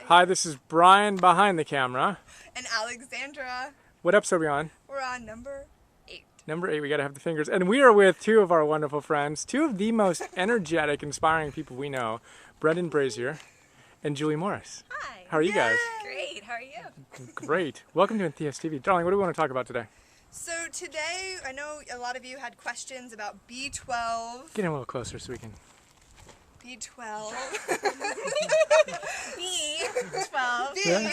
Hi, this is Brian behind the camera. And Alexandra. What episode are we on? We're on number 8. Number 8, we gotta have the fingers. And we are with two of our wonderful friends, two of the most energetic, inspiring people we know, Brendan Brazier and Julie Morris. Hi. How are you guys? Great, how are you? Great. Welcome to Enthias TV. Darling, what do we want to talk about today? So today, I know a lot of you had questions about B12. Get in a little closer so we can... B12. B12. Yeah.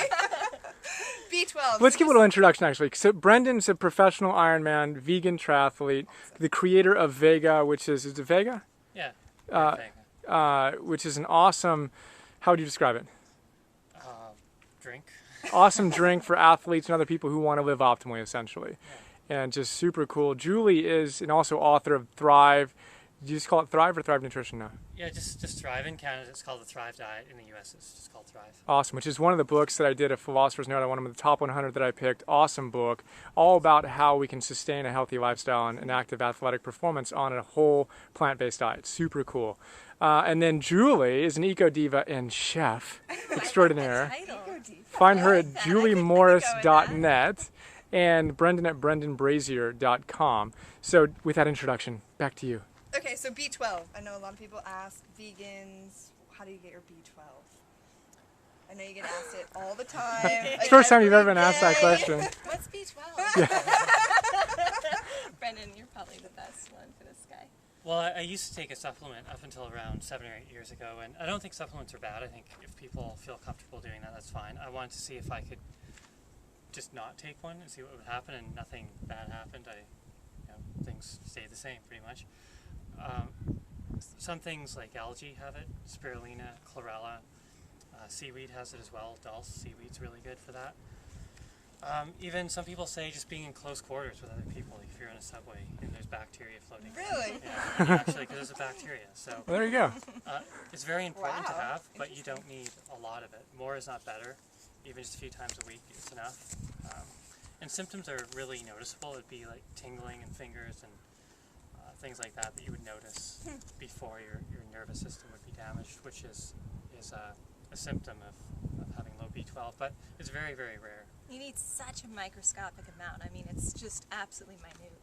B12. Let's give a little introduction, actually. So Brendan's a professional Ironman, vegan triathlete, the creator of Vega, which is it Vega? Yeah. Which is an awesome, how would you describe it? Drink. Awesome drink for athletes and other people who want to live optimally, essentially. Yeah. And just super cool. Julie is and also author of Thrive. Do you just call it Thrive or Thrive Nutrition now? Yeah, just Thrive. In Canada, it's called the Thrive Diet. In the US, it's just called Thrive. Awesome, which is one of the books that I did, a Philosopher's Note. I one of the top 100 that I picked. Awesome book, all about how we can sustain a healthy lifestyle and an active athletic performance on a whole plant-based diet. Super cool. And then Julie is an eco diva and chef extraordinaire. Find her at juliemorris.net and Brendan at brendanbrazier.com. So with that introduction, back to you. Okay, so B12. I know a lot of people ask vegans, how do you get your B12? I know you get asked it all the time. It's the first time you've ever been asked that question. What's B12? Brendan, you're probably the best one for this guy. Well, I used to take a supplement up until around 7 or 8 years ago, and I don't think supplements are bad. I think if people feel comfortable doing that, that's fine. I wanted to see if I could just not take one and see what would happen, and nothing bad happened. Things stayed the same pretty much. Some things like algae have it, spirulina, chlorella, seaweed has it as well. Dulse seaweed's really good for that. Even some people say just being in close quarters with other people, if you're in a subway and there's bacteria floating. Really? Yeah, actually, because there's a bacteria. So Well, there you go. it's very important to Wow. have, but you don't need a lot of it. More is not better. Even just a few times a week is enough. And symptoms are really noticeable. It'd be like tingling in fingers and things like that you would notice before your nervous system would be damaged, which is a symptom of having low B12, but it's very, very rare. You need such a microscopic amount. I mean, it's just absolutely minute.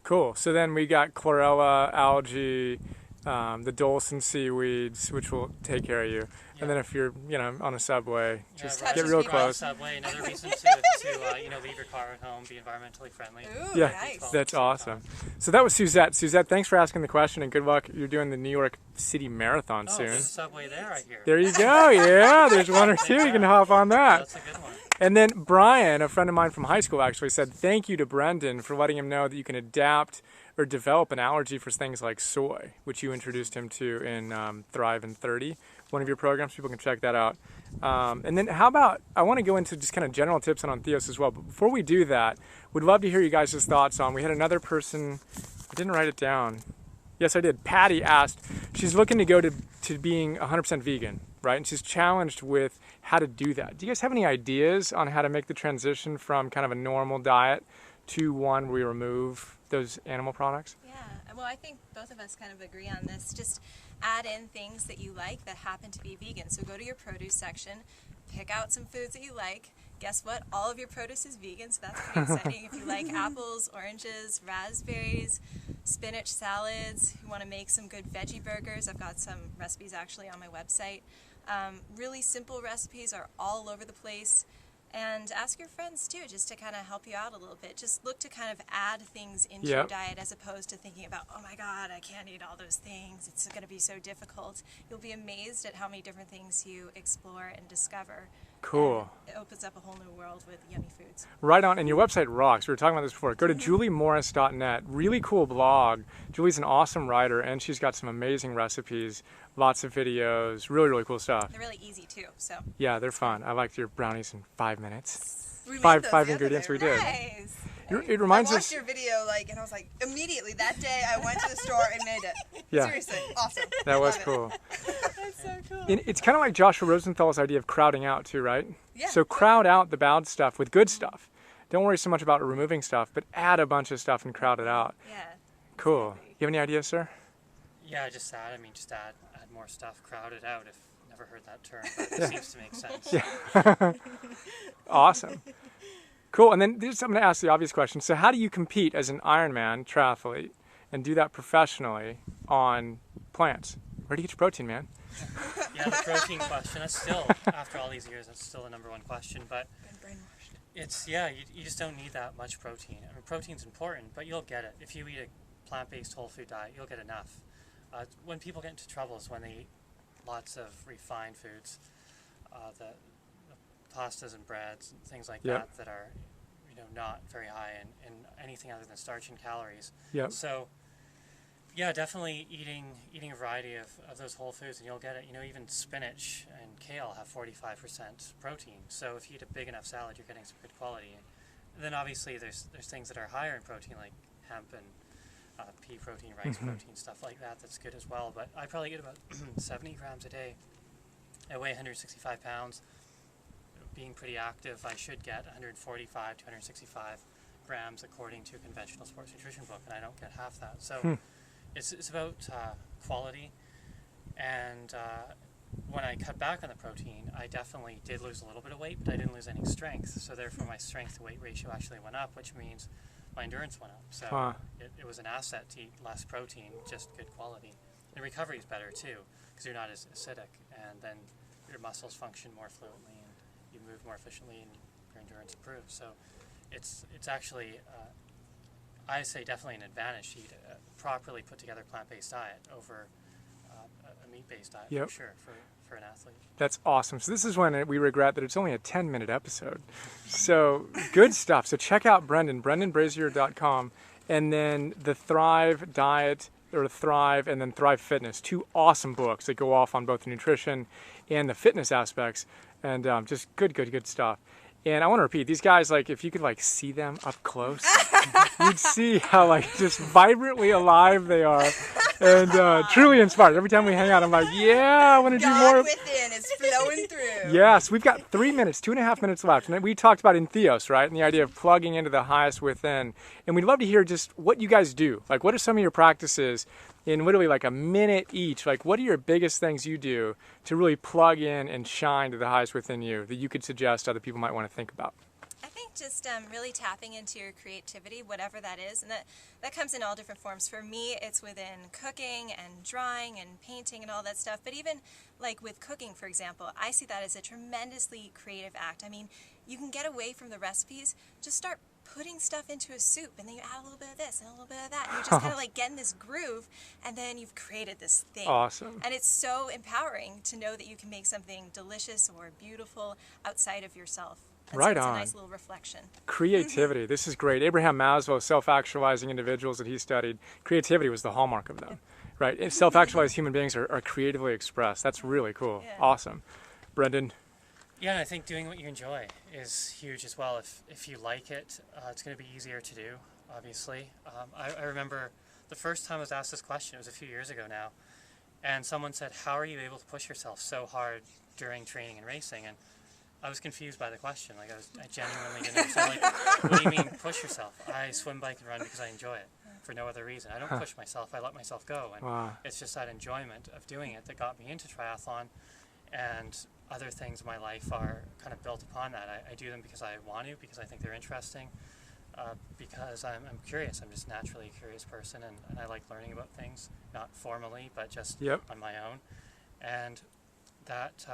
Cool. So then we got chlorella, algae, the dulse and seaweeds, which will take care of you. Yeah. And then if you're, on a subway, just right. get real Ride the close. subway, another reason to leave your car at home, be environmentally friendly. Ooh, Yeah, nice. that's awesome. So that was Suzette. Suzette, thanks for asking the question, and good luck. You're doing the New York City Marathon Oh, soon. there's a subway there, I hear. There you go. Yeah, there's one or two. You can hop on that. That's a good one. And then Brian, a friend of mine from high school, actually said thank you to Brendan for letting him know that you can adapt or develop an allergy for things like soy, which you introduced him to in Thrive in 30, one of your programs. People can check that out. And then how about, I want to go into just kind of general tips on Theos as well. But before we do that, we'd love to hear you guys' thoughts on, we had another person, I didn't write it down. Yes, I did. Patty asked, she's looking to go to being 100% vegan, right? And she's challenged with how to do that. Do you guys have any ideas on how to make the transition from kind of a normal diet to one where we remove those animal products? Yeah, well, I think both of us kind of agree on this. Just add in things that you like that happen to be vegan. So go to your produce section, pick out some foods that you like. Guess what? All of your produce is vegan, so that's pretty exciting. If you like apples, oranges, raspberries, spinach salads, you want to make some good veggie burgers, I've got some recipes actually on my website. Really simple recipes are all over the place. And ask your friends too, just to kind of help you out a little bit. Just look to kind of add things into your diet as opposed to thinking about, oh my God, I can't eat all those things. It's going to be so difficult. You'll be amazed at how many different things you explore and discover. Cool. And it opens up a whole new world with yummy foods. Right on, and your website rocks. We were talking about this before. Go to juliemorris.net. Really cool blog. Julie's an awesome writer, and she's got some amazing recipes, lots of videos, really, really cool stuff. They're really easy too, so. Yeah, they're fun. I liked your brownies in 5 minutes. We made Five those the other ingredients day, we did. Nice. It reminds I watched us. your video, and I was like, immediately that day I went to the store and made it. Yeah. Seriously, awesome. That was Love it. cool. That's so cool. It's kind of like Joshua Rosenthal's idea of crowding out too, right? Yeah. So crowd out the bad stuff with good stuff. Don't worry so much about removing stuff, but add a bunch of stuff and crowd it out. Yeah. Cool. You have any ideas, sir? Yeah, just add more stuff, crowd it out. If never heard that term, but it seems to make sense. Yeah. Awesome. Cool. And then I'm going to ask the obvious question. So how do you compete as an Ironman triathlete and do that professionally on plants? Where do you get your protein, man? Yeah, the protein question, that's still, after all these years, that's still the number one question. But it's, yeah, you just don't need that much protein. I mean, protein's important, but you'll get it. If you eat a plant-based whole food diet, you'll get enough. When people get into trouble is when they eat lots of refined foods, the pastas and breads and things like that that are, not very high in anything other than starch and calories. Yep. So, yeah, definitely eating a variety of those whole foods, and you'll get it. Even spinach and kale have 45% protein. So if you eat a big enough salad, you're getting some good quality. And then obviously there's things that are higher in protein, like hemp and pea protein, rice protein, stuff like that. That's good as well. But I probably get about 70 grams a day. I weigh 165 pounds. Being pretty active, I should get 145 to 165 grams according to a conventional sports nutrition book, and I don't get half that. So it's about quality. And when I cut back on the protein, I definitely did lose a little bit of weight, but I didn't lose any strength. So therefore my strength to weight ratio actually went up, which means my endurance went up. So it was an asset to eat less protein, just good quality. And recovery is better too, because you're not as acidic, and then your muscles function more fluently, and you move more efficiently, and your endurance improves. So it's actually, I say definitely an advantage to eat a properly put together plant-based diet over a meat-based diet, for sure, for an athlete. That's awesome. So this is when we regret that it's only a 10-minute episode. So good stuff. So check out Brendan, brendanbrazier.com, and then the Thrive Diet, or Thrive, and then Thrive Fitness. 2 awesome books that go off on both the nutrition and the fitness aspects, and just good stuff. And I want to repeat, these guys, like, if you could see them up close, you'd see how just vibrantly alive they are, and truly inspired. Every time we hang out, I'm like, yeah, I want to do more. God within is flowing through. Yes, we've got 3 minutes, 2.5 minutes left. And we talked about entheos, right? And the idea of plugging into the highest within. And we'd love to hear just what you guys do. Like, what are some of your practices in literally a minute each? Like, what are your biggest things you do to really plug in and shine to the highest within you that you could suggest other people might want to think about? I think just really tapping into your creativity, whatever that is, and that comes in all different forms. For me, it's within cooking and drawing and painting and all that stuff. But even with cooking, for example, I see that as a tremendously creative act. I mean, you can get away from the recipes, just start putting stuff into a soup, and then you add a little bit of this and a little bit of that, and you just kind of get in this groove, and then you've created this thing. Awesome. And it's so empowering to know that you can make something delicious or beautiful outside of yourself. And right so it's on. a nice little reflection. Creativity. This is great. Abraham Maslow, self-actualizing individuals that he studied, creativity was the hallmark of them, right? Self-actualized human beings are creatively expressed. That's really cool. Yeah. Awesome. Brendan? Yeah, and I think doing what you enjoy is huge as well. If you like it, it's going to be easier to do, obviously. I remember the first time I was asked this question, it was a few years ago now, and someone said, how are you able to push yourself so hard during training and racing? And I was confused by the question. I genuinely didn't understand. What do you mean push yourself? I swim, bike, and run because I enjoy it for no other reason. I don't push myself. I let myself go. And it's just that enjoyment of doing it that got me into triathlon. And other things in my life are kind of built upon that. I do them because I want to, because I think they're interesting, because I'm curious. I'm just naturally a curious person, and I like learning about things, not formally, but just on my own. And that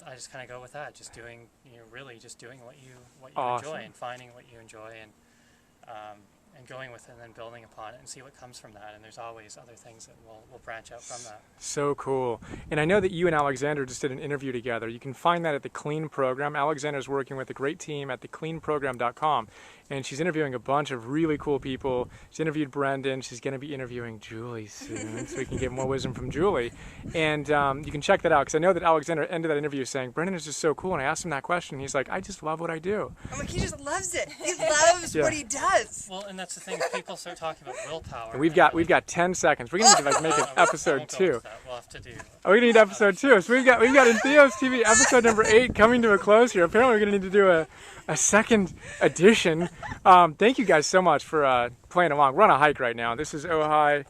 I just kind of go with that, just doing, really just doing what you Awesome. enjoy, and finding what you enjoy, and going with it, and then building upon it, and see what comes from that. And there's always other things that will branch out from that. So cool. And I know that you and Alexander just did an interview together. You can find that at the Clean Program. Alexander's working with a great team at thecleanprogram.com. And she's interviewing a bunch of really cool people. She's interviewed Brendan. She's going to be interviewing Julie soon, so we can get more wisdom from Julie. And you can check that out, because I know that Alexander ended that interview saying, Brendan is just so cool. And I asked him that question. He's like, I just love what I do. I'm like, he just loves it. He loves what he does. Well, and that's the thing. People start talking about willpower. And we've got 10 seconds. We're going to need to make an episode 2. We'll have to do. Oh, we need episode 2. So we've got Entheos TV episode number 8 coming to a close here. Apparently, we're going to need to do a second edition. Thank you guys so much for playing along. We're on a hike right now. This is Ojai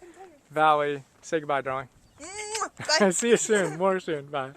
Valley. Say goodbye, darling. Bye. See you soon. More soon. Bye.